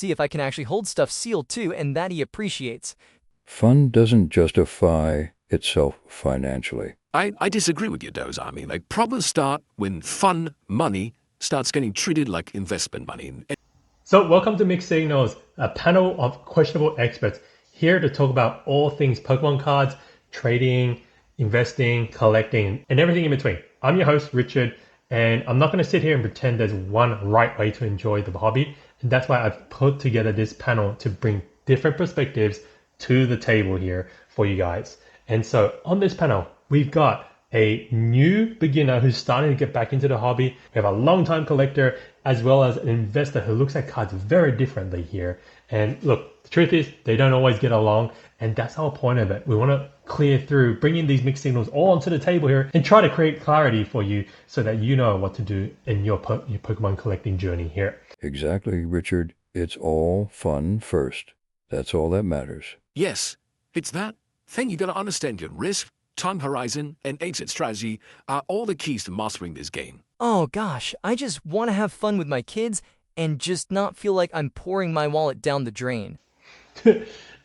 see if I can actually hold stuff sealed too, and that he appreciates. Fun doesn't justify itself financially. I disagree with you, Doze. I mean, like, problems start when fun money starts getting treated like investment money. So welcome to Mixed Signals, a panel of questionable experts here to talk about all things Pokemon cards, trading, investing, collecting, and everything in between. I'm your host, Richard, and I'm not going to sit here and pretend there's one right way to enjoy the hobby. And that's why I've put together this panel to bring different perspectives to the table here for you guys. And so on this panel, we've got a new beginner who's starting to get back into the hobby. We have a long-time collector as well as an investor who looks at cards very differently here. And look, the truth is they don't always get along, and that's the whole point of it. We want to clear through, bringing these mixed signals all onto the table here and try to create clarity for you so that you know what to do in your Pokemon collecting journey here. Exactly, Richard. It's all fun first. That's all that matters. Yes, it's that. Then you gotta understand your risk, time horizon, and exit strategy are all the keys to mastering this game. Oh gosh, I just want to have fun with my kids and just not feel like I'm pouring my wallet down the drain.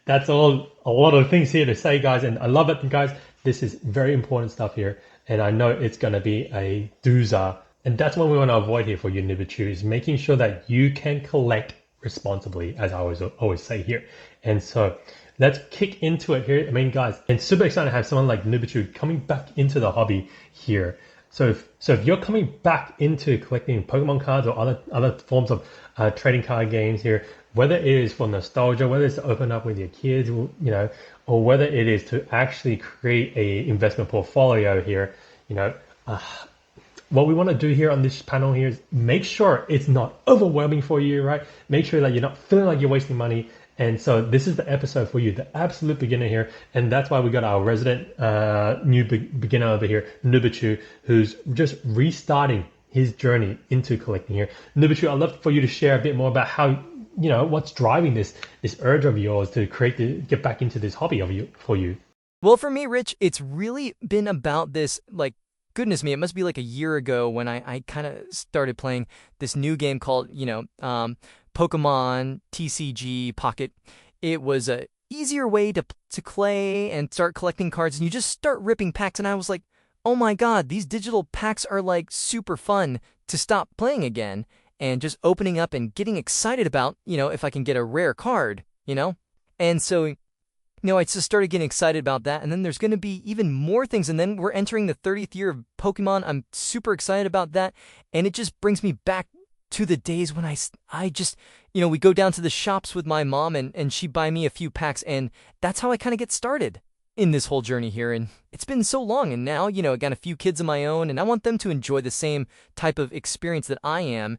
That's all, a lot of things here to say, guys, and I love it, guys. This is very important stuff here, and I know it's going to be a doozer, and that's what we want to avoid here for you, Nibichu, is making sure that you can collect responsibly, as I always say here. And so let's kick into it here. I mean, guys, and super excited to have someone like Nibichu coming back into the hobby here. So if you're coming back into collecting Pokemon cards or other forms of trading card games here, whether it is for nostalgia, whether it's to open up with your kids, you know, or whether it is to actually create a investment portfolio here, you know, what we want to do here on this panel here is make sure it's not overwhelming for you, right? Make sure that you're not feeling like you're wasting money. And so this is the episode for you, the absolute beginner here. And that's why we got our resident new beginner over here, Nubichu, who's just restarting his journey into collecting here. Nubichu, I'd love for you to share a bit more about how, you know, what's driving this urge of yours to get back into this hobby for you. Well, for me, Rich, it's really been about this, like, goodness me, it must be like a year ago when I kind of started playing this new game called, Pokemon TCG Pocket. It was a easier way to play and start collecting cards, and you just start ripping packs, and I was like, oh my god, these digital packs are like super fun to stop playing again, and just opening up and getting excited about, if I can get a rare card, And so, I just started getting excited about that, and then there's going to be even more things, and then we're entering the 30th year of Pokemon. I'm super excited about that, and it just brings me back to the days when I just, we go down to the shops with my mom, and she'd buy me a few packs, and that's how I kind of get started in this whole journey here. And it's been so long, and now, I got a few kids of my own, and I want them to enjoy the same type of experience that I am,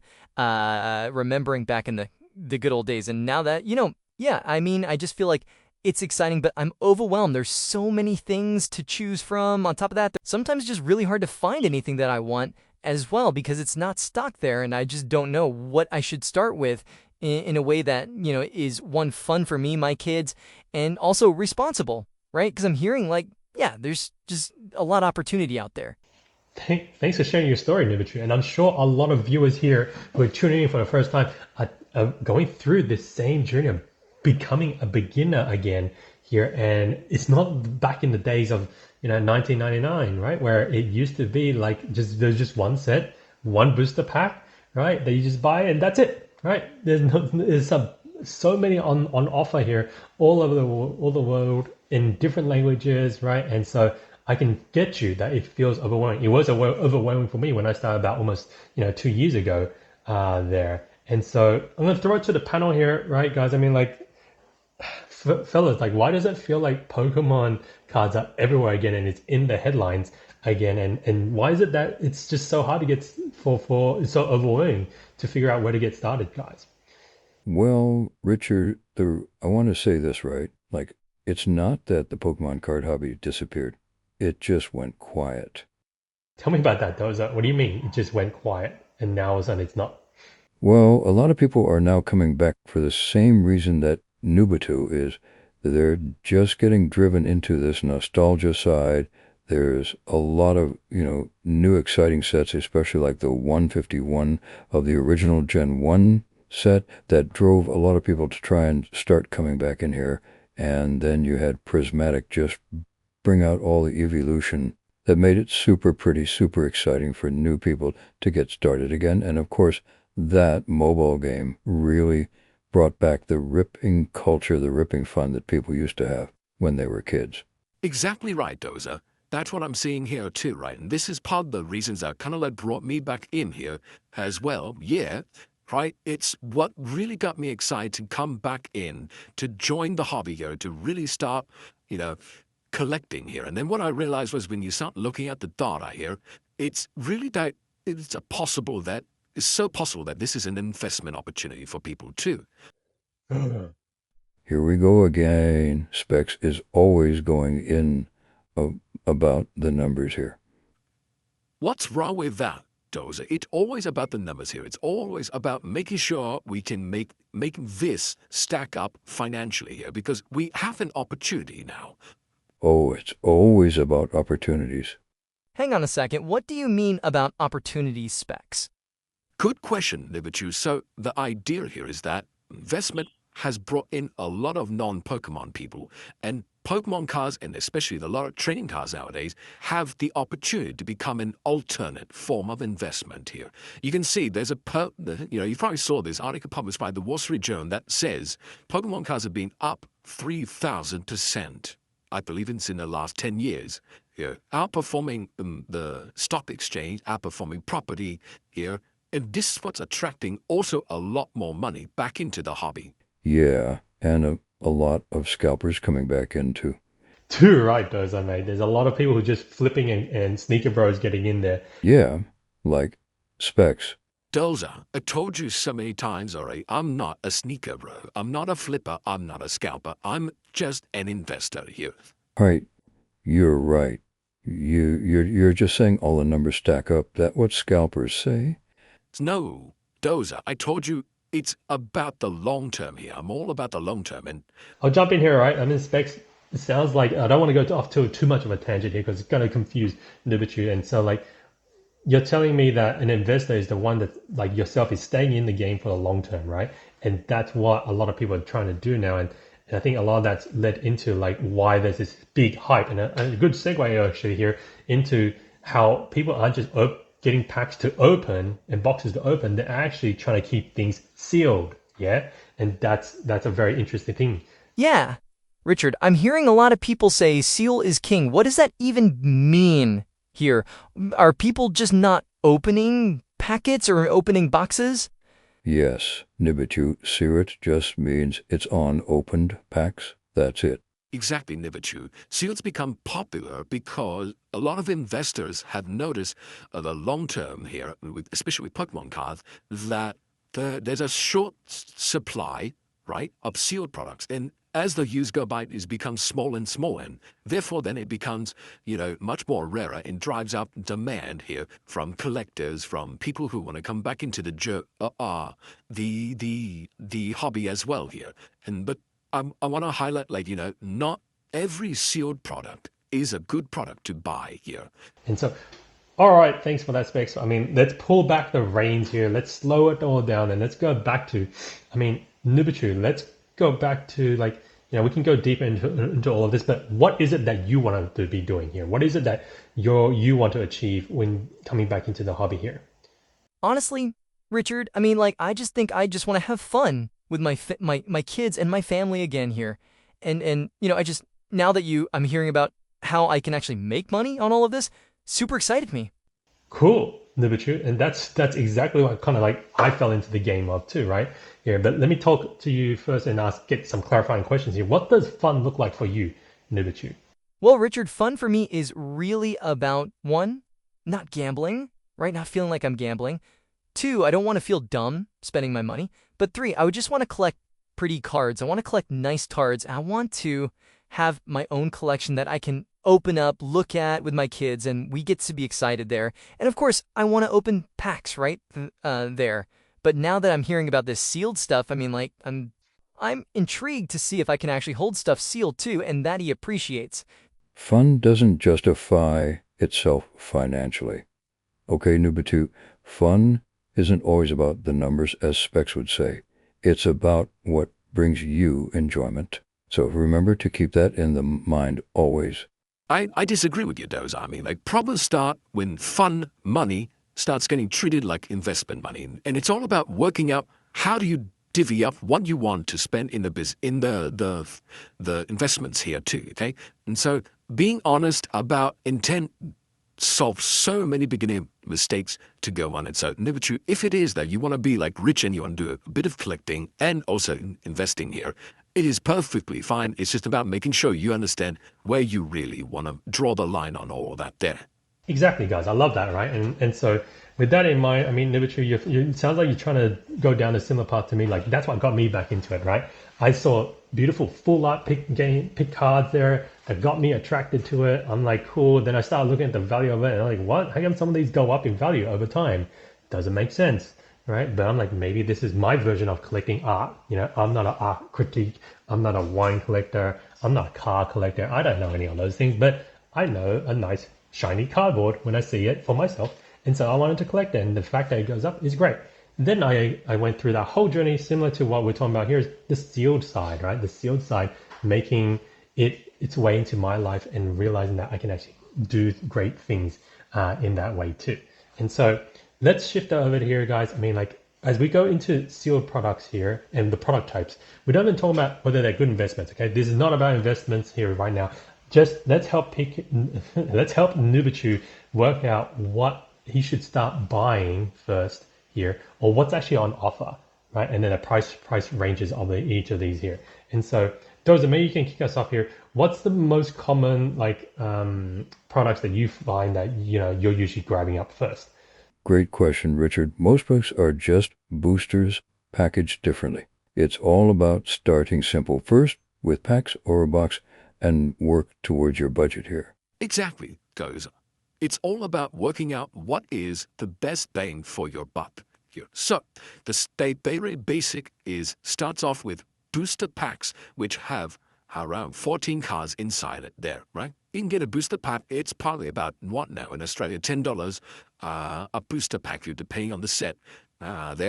remembering back in the good old days. And now that, I just feel like it's exciting, but I'm overwhelmed. There's so many things to choose from. On top of that, sometimes it's just really hard to find anything that I want as well, because it's not stocked there, and I just don't know what I should start with in a way that, is one, fun for me, my kids, and also responsible, right? Because I'm hearing there's just a lot of opportunity out there. Thanks for sharing your story, Nibichu. And I'm sure a lot of viewers here who are tuning in for the first time are going through this same journey of becoming a beginner again here. And it's not back in the days of 1999, right, where it used to be like there's just one set, one booster pack, right, that you just buy and that's it, right? There's so many on offer here all over the world in different languages, right? And so I can get you that it feels overwhelming. It was overwhelming for me when I started about almost 2 years ago there. And so I'm gonna throw it to the panel here, right, guys? I mean, fellas, why does it feel like Pokemon cards are everywhere again and it's in the headlines again? And why is it that it's just so hard to get it's so overwhelming to figure out where to get started, guys? Well, Richard, I want to say this right. It's not that the Pokemon card hobby disappeared. It just went quiet. Tell me about that, Doza. What do you mean it just went quiet and now all of a sudden it's not? Well, a lot of people are now coming back for the same reason that Nubitu is. They're just getting driven into this nostalgia side. There's a lot of, new exciting sets, especially like the 151 of the original Gen 1 set that drove a lot of people to try and start coming back in here. And then you had Prismatic just bring out all the evolution that made it super pretty, super exciting for new people to get started again. And of course, that mobile game really brought back the ripping culture, the ripping fun that people used to have when they were kids. Exactly right, Dozer. That's what I'm seeing here too, right? And this is part of the reasons that kind of like brought me back in here as well. Yeah, right? It's what really got me excited to come back in, to join the hobby here, to really start, you know, collecting here. And then what I realized was when you start looking at the data here, it's really that it's so possible that this is an investment opportunity for people too. Here we go again. Specs is always going in about the numbers here. What's wrong with that, Dozer? It's always about the numbers here. It's always about making sure we can make this stack up financially here because we have an opportunity now. Oh, it's always about opportunities. Hang on a second, what do you mean about opportunity specs? Good question, Liberty. So the idea here is that investment has brought in a lot of non-Pokemon people, and Pokemon cards, and especially the lot of training cards nowadays, have the opportunity to become an alternate form of investment here. You can see there's you probably saw this article published by the Wall Street Journal that says Pokemon cards have been up 3,000%. I believe it's in the last 10 years here, outperforming the stock exchange, outperforming property here. And this is what's attracting also a lot more money back into the hobby. Yeah, and a lot of scalpers coming back in too. Too right, Dozer, mate. There's a lot of people who are just flipping and sneaker bros getting in there. Yeah, like Specs. Dozer, I told you so many times already, I'm not a sneaker bro. I'm not a flipper. I'm not a scalper. I'm just an investor here. Right, you're right. You're just saying all the numbers stack up. That what scalpers say? No, Dozer, I told you it's about the long term here. I'm all about the long term. And I'll jump in here, right? I mean, specs. It sounds like I don't want to go off to too much of a tangent here because it's going to confuse Nubitu. And so, like, you're telling me that an investor is the one that, like yourself, is staying in the game for the long term, right? And that's what a lot of people are trying to do now. And I think a lot of that's led into like why there's this big hype. And a good segue actually here into how people aren't just getting packs to open and boxes to open. They're actually trying to keep things sealed. Yeah. And that's a very interesting thing. Yeah. Richard, I'm hearing a lot of people say seal is king. What does that even mean here? Are people just not opening packets or opening boxes? Yes, Nibitu, Sirit just means it's on opened packs. That's it. exactly, Nibitu. Seals become popular because a lot of investors have noticed the long term here, especially with Pokemon cards, that there's a short supply, right, of sealed products. And as the use go by, it becomes small and small, and therefore then it becomes, much more rarer and drives up demand here from collectors, from people who want to come back into the hobby as well here. But I want to highlight, not every sealed product is a good product to buy here. And so, all right, thanks for that, Specs. I mean, let's pull back the reins here. Let's slow it all down and let's go back to, Nubitu. Let's go back to we can go deeper into all of this, but what is it that you want to be doing here? What is it that you want to achieve when coming back into the hobby here? Honestly, Richard, I just think I just want to have fun with my kids and my family again here. And now that I'm hearing about how I can actually make money on all of this, super excited me. Cool, Nubitu, and that's exactly what kind of I fell into the game of too, right? Here, but let me talk to you first and get some clarifying questions here. What does fun look like for you, Nubitu? Well, Richard, fun for me is really about, one, not gambling, right? Not feeling like I'm gambling. Two, I don't want to feel dumb spending my money. But three, I would just want to collect pretty cards. I want to collect nice cards. I want to have my own collection that I can open up, look at with my kids, and we get to be excited there. And of course, I want to open packs, right, there. But now that I'm hearing about this sealed stuff, I'm intrigued to see if I can actually hold stuff sealed too, and that he appreciates. Fun doesn't justify itself financially. Okay, Nubitu, fun isn't always about the numbers, as Specs would say. It's about what brings you enjoyment. So remember to keep that in the mind always. I disagree with you, Dozer. I mean, like, problems start when fun money starts getting treated like investment money. And it's all about working out how do you divvy up what you want to spend in the investments here too, okay? And so being honest about intent solves so many beginning mistakes to go on. And so, Nibichu, if it is that you want to be like rich and you want to do a bit of collecting and also investing here, it is perfectly fine. It's just about making sure you understand where you really want to draw the line on all of that there. Exactly, guys. I love that, right? And so with that in mind, I mean, Nibichu, it sounds like you're trying to go down a similar path to me. Like that's what got me back into it, right? I saw beautiful full art pick cards there that got me attracted to it. I'm like, cool. Then I started looking at the value of it, and I'm like, what? How come some of these go up in value over time? Doesn't make sense, right? But I'm like, maybe this is my version of collecting art. You know, I'm not an art critic. I'm not a wine collector. I'm not a car collector. I don't know any of those things, but I know a nice shiny cardboard when I see it for myself. And so I wanted to collect it. And the fact that it goes up is great. Then I went through that whole journey similar to what we're talking about here is the sealed side, right? The sealed side, making it its way into my life and realizing that I can actually do great things in that way too. And so let's shift over here, guys. I mean, like as we go into sealed products here and the product types, we don't even talk about whether they're good investments. Okay, this is not about investments here right now. Just let's help Nubichu work out what he should start buying first here, or what's actually on offer, right? And then the price ranges of each of these here. And so, Dozer, maybe you can kick us off here. What's the most common products that you find that you're usually grabbing up first? Great question, Richard. Most books are just boosters packaged differently. It's all about starting simple first with packs or a box and work towards your budget here. Exactly, Dozer. It's all about working out what is the best bang for your buck here. So, the very basic starts off with booster packs, which have around 14 cards inside it there, right? You can get a booster pack. It's probably about, what now, in Australia, $10 a booster pack, depending on the set.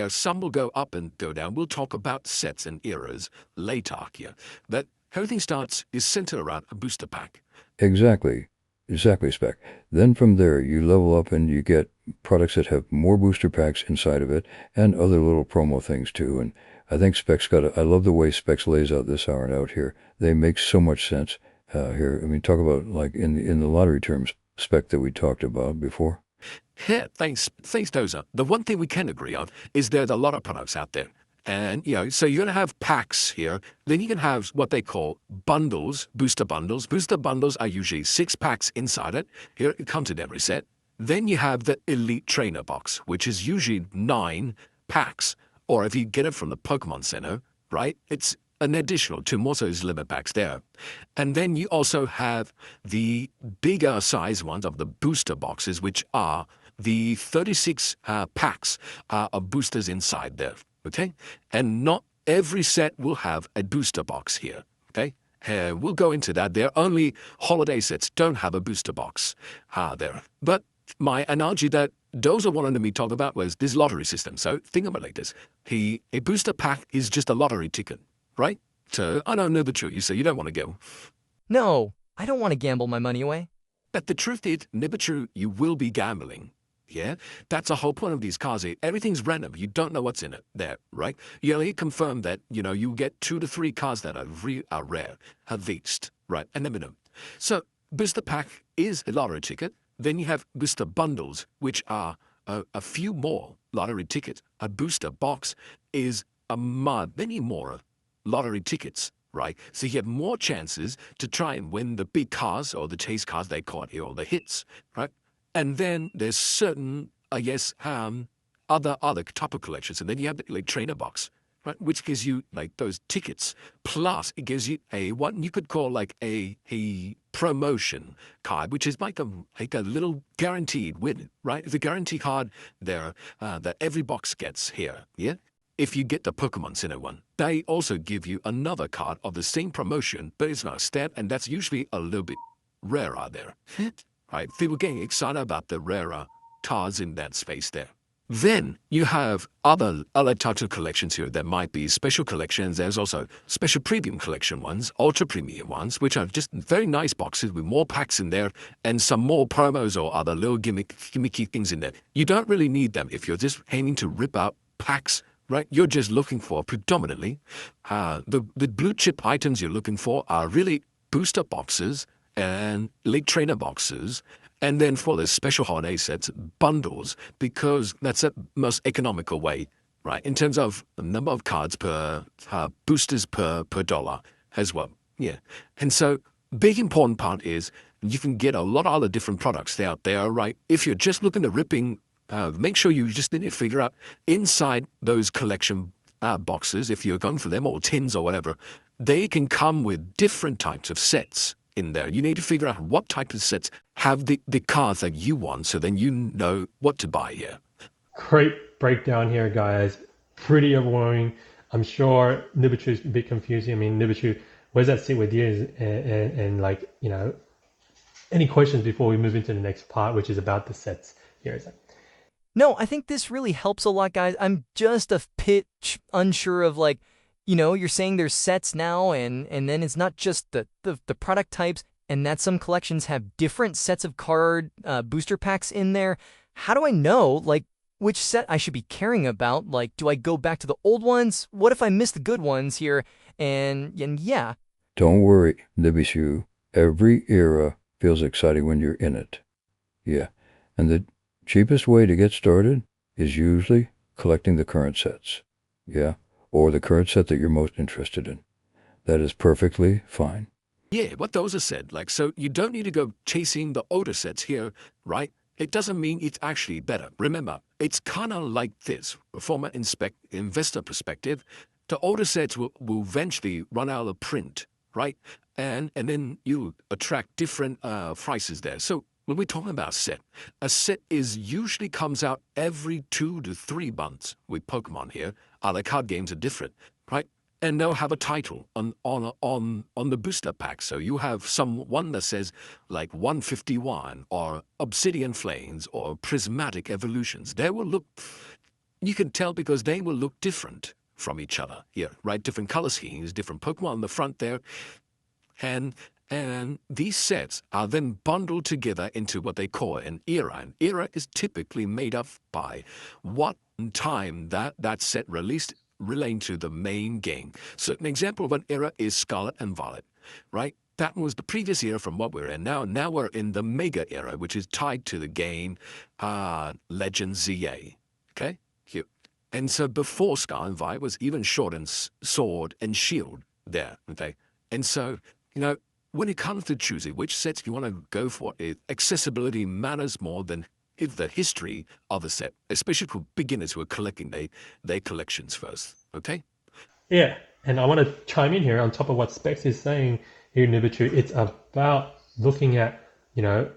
Some will go up and go down. We'll talk about sets and eras later here. But everything is centered around a booster pack. Exactly, Spec. Then from there, you level up and you get products that have more booster packs inside of it and other little promo things too. And I think I love the way Specs lays out this hour and out here. They make so much sense here. I mean, talk about like in the lottery terms, Spec, that we talked about before. Yeah, thanks, Dozer. The one thing we can agree on is there's a lot of products out there. And, so you're going to have packs here. Then you can have what they call bundles, booster bundles. Booster bundles are usually 6 packs inside it. Here, it comes in every set. Then you have the Elite Trainer box, which is usually 9 packs. Or if you get it from the Pokémon Center, right, it's an additional 2 more, so there's limit packs there. And then you also have the bigger size ones of the booster boxes, which are the 36 packs of boosters inside there. Okay, and not every set will have a booster box here. Okay, we'll go into that. There only holiday sets don't have a booster box there. But my analogy that Dozer wanted me to talk about was this lottery system. So think about it like this: a booster pack is just a lottery ticket, right? So I don't know the truth. You say you don't want to go. No, I don't want to gamble my money away. But the truth is, Nibichu, you will be gambling. Yeah, that's the whole point of these cards. Everything's random. You don't know what's in it there, right? You only confirm that, you get 2 to 3 cards that are rare, at least, right? And then minimum. So booster pack is a lottery ticket. Then you have booster bundles, which are a few more lottery tickets. A booster box is many more lottery tickets, right? So you have more chances to try and win the big cards or the chase cards they call it here, or the hits, right? And then there's certain, other type of collections. And then you have the like trainer box, right, which gives you like those tickets. Plus, it gives you what you could call like a promotion card, which is like a little guaranteed win, right? It's a guarantee card there that every box gets here. Yeah. If you get the Pokémon Center one, they also give you another card of the same promotion, but it's not a stamp, and that's usually a little bit rarer there. Right, people getting excited about the rarer cards in that space there. Then you have other types of collections here. There might be special collections. There's also special premium collection ones, ultra premium ones, which are just very nice boxes with more packs in there and some more promos or other little gimmicky things in there. You don't really need them if you're just aiming to rip out packs, right? You're just looking for predominantly the blue chip items you're looking for are really booster boxes and late trainer boxes. And then for the special holiday sets, bundles, because that's the most economical way, right? In terms of the number of cards per boosters per dollar as well. Yeah. And so big important part is you can get a lot of other different products out there, right? If you're just looking at ripping, make sure you just need to figure out inside those collection boxes, if you're going for them, or tins or whatever, they can come with different types of sets in there. You need to figure out what type of sets have the cards that you want, so then you know what to buy here. Great breakdown here, guys. Pretty overwhelming. I'm sure Nibichu's a bit confusing. I mean, Nibichu, where's that sit with you? And like, you know, any questions before we move into the next part, which is about the sets here? Is that... No, I think this really helps a lot, guys. I'm just a pitch unsure of like, you know, you're saying there's sets now, and then it's not just the product types, and that some collections have different sets of card booster packs in there. How do I know, like, which set I should be caring about? Like, do I go back to the old ones? What if I miss the good ones here? And yeah. Don't worry, Nibishu. Every era feels exciting when you're in it. Yeah, and the cheapest way to get started is usually collecting the current sets. Yeah, or the current set that you're most interested in. That is perfectly fine. Yeah, what those are said. Like, so you don't need to go chasing the older sets here, right? It doesn't mean it's actually better. Remember, it's kind of like this. From an investor perspective, the older sets will eventually run out of print, right? And then you attract different prices there. So when we're talking about a set is usually comes out every 2 to 3 months with Pokemon here. Other card games are different, right? And they'll have a title on the booster pack. So you have one that says like 151 or Obsidian Flames or Prismatic Evolutions. They will look, you can tell because they will look different from each other here, right? Different color schemes, different Pokemon on the front there. And these sets are then bundled together into what they call an era. An era is typically made up by what time that set released relating to the main game. So an example of an era is Scarlet and Violet, right? That was the previous era from what we're in now. Now we're in the Mega era, which is tied to the game Legend ZA, okay? Here. And so before Scarlet and Violet was even Sword and Shield there, okay? And so, you know, when it comes to choosing which sets you want to go for, accessibility matters more than the history of a set, especially for beginners who are collecting their collections first. Okay? Yeah, and I want to chime in here on top of what Specs is saying here, Nibichu. It's about looking at, you know,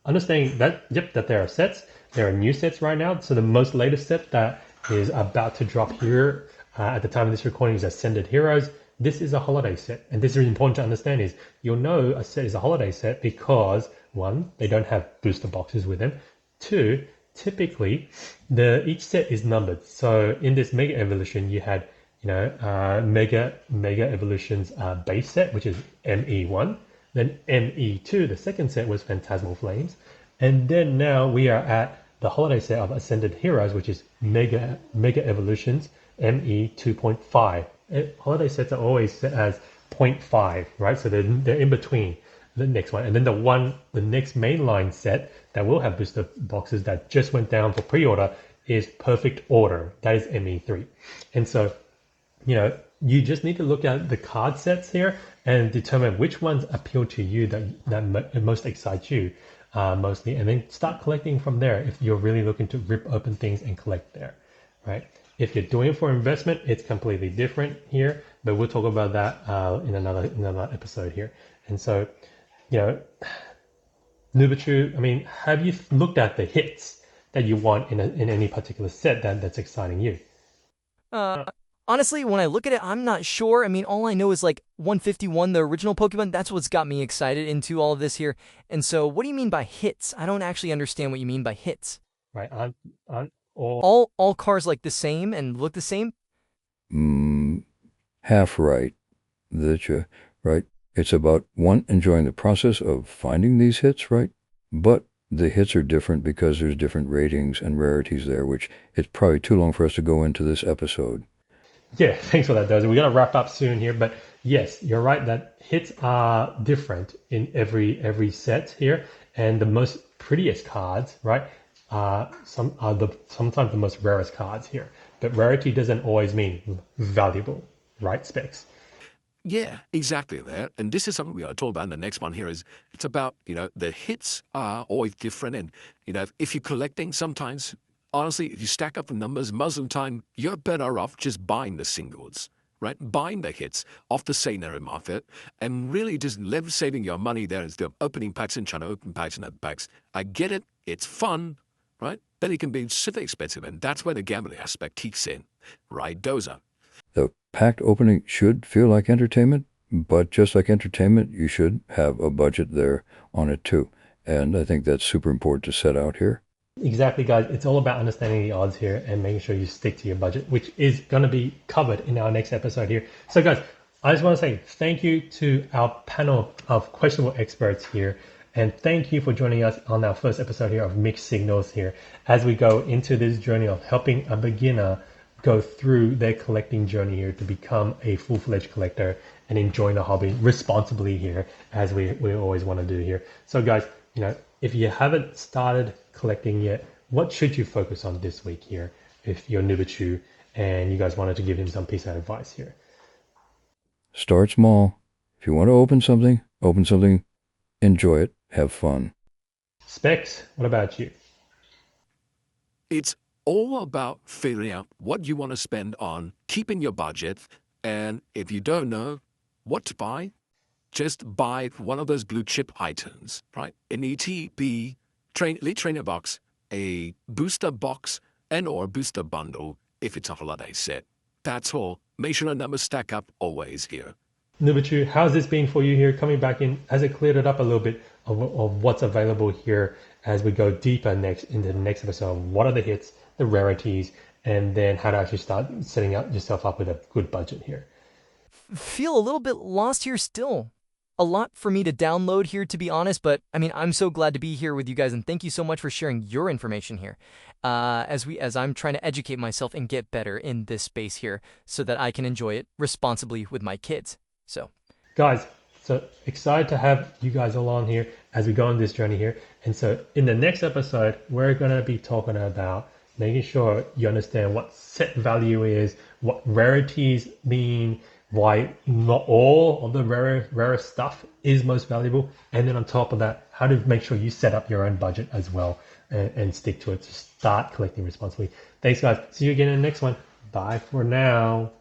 understanding that, that there are sets. There are new sets right now. So the most latest set that is about to drop here at the time of this recording is Ascended Heroes. This is a holiday set, and this is important to understand is you'll know a set is a holiday set because 1, they don't have booster boxes with them. 2, typically each set is numbered. So in this Mega Evolution, you had Mega Evolution's base set, which is ME1. Then ME2, the second set, was Phantasmal Flames, and then now we are at the holiday set of Ascended Heroes, which is Mega Evolutions ME 2.5. Holiday sets are always set as 0.5, right? So they're in between the next one. And then the next mainline set that will have booster boxes that just went down for pre-order is Perfect Order. That is ME3. And so, you know, you just need to look at the card sets here and determine which ones appeal to you that most excite you mostly, and then start collecting from there if you're really looking to rip open things and collect there, right? If you're doing it for investment, it's completely different here, but we'll talk about that in another episode here. And so, you know, Nubichu, I mean, have you looked at the hits that you want in any particular set that's exciting you? Honestly, when I look at it, I'm not sure. I mean, all I know is like 151, the original Pokemon. That's what's got me excited into all of this here. And so, what do you mean by hits? I don't actually understand what you mean by hits. Right. Or All cars like the same and look the same? Mm, half right. That you, right? It's about one, enjoying the process of finding these hits, right? But the hits are different because there's different ratings and rarities there, which it's probably too long for us to go into this episode. yeah, thanks for that, Dozy. We're gonna wrap up soon here, but yes, you're right that hits are different in every set here, and the most prettiest cards, right? Some are the sometimes the most rarest cards here, but rarity doesn't always mean valuable, right? Specs. Yeah, exactly there. And this is something we are talking about in the next one here is it's about, the hits are always different. And, if you're collecting, sometimes, honestly, if you stack up the numbers, most of the time, you're better off just buying the singles, right? Buying the hits off the secondary market and really just live saving your money there instead of opening packs and trying to open packs and open packs. I get it. It's fun, right? But it can be super expensive. And that's where the gambling aspect kicks in, right? Dozer. The packed opening should feel like entertainment, but just like entertainment, you should have a budget there on it too. And I think that's super important to set out here. Exactly, guys. It's all about understanding the odds here and making sure you stick to your budget, which is going to be covered in our next episode here. So, guys, I just want to say thank you to our panel of questionable experts here. And thank you for joining us on our first episode here of Mixed Signals here as we go into this journey of helping a beginner go through their collecting journey here to become a full-fledged collector and enjoying the hobby responsibly here as we always want to do here. So guys, if you haven't started collecting yet, what should you focus on this week here if you're Nubichu and you guys wanted to give him some piece of advice here? Start small. If you want to open something, enjoy it, have fun. Specs, what about you? It's all about figuring out what you want to spend on keeping your budget. And if you don't know what to buy, just buy one of those blue chip items, right? An ETB, Elite Trainer box, a booster box, and or booster bundle if it's a holiday set. That's all. Make sure the numbers stack up always here. Nubichu, how's this been for you here? Coming back in, has it cleared it up a little bit of what's available here as we go deeper next into the next episode? What are the hits, the rarities, and then how to actually start setting up yourself up with a good budget here? Feel a little bit lost here still. A lot for me to download here, to be honest, but I mean, I'm so glad to be here with you guys, and thank you so much for sharing your information here. As I'm trying to educate myself and get better in this space here, so that I can enjoy it responsibly with my kids. So, Guys, so excited to have you guys all on here as we go on this journey here. And so in the next episode, we're going to be talking about making sure you understand what set value is, what rarities mean, why not all of the rarest stuff is most valuable. And then on top of that, how to make sure you set up your own budget as well and stick to it to start collecting responsibly. Thanks, guys. See you again in the next one. Bye for now.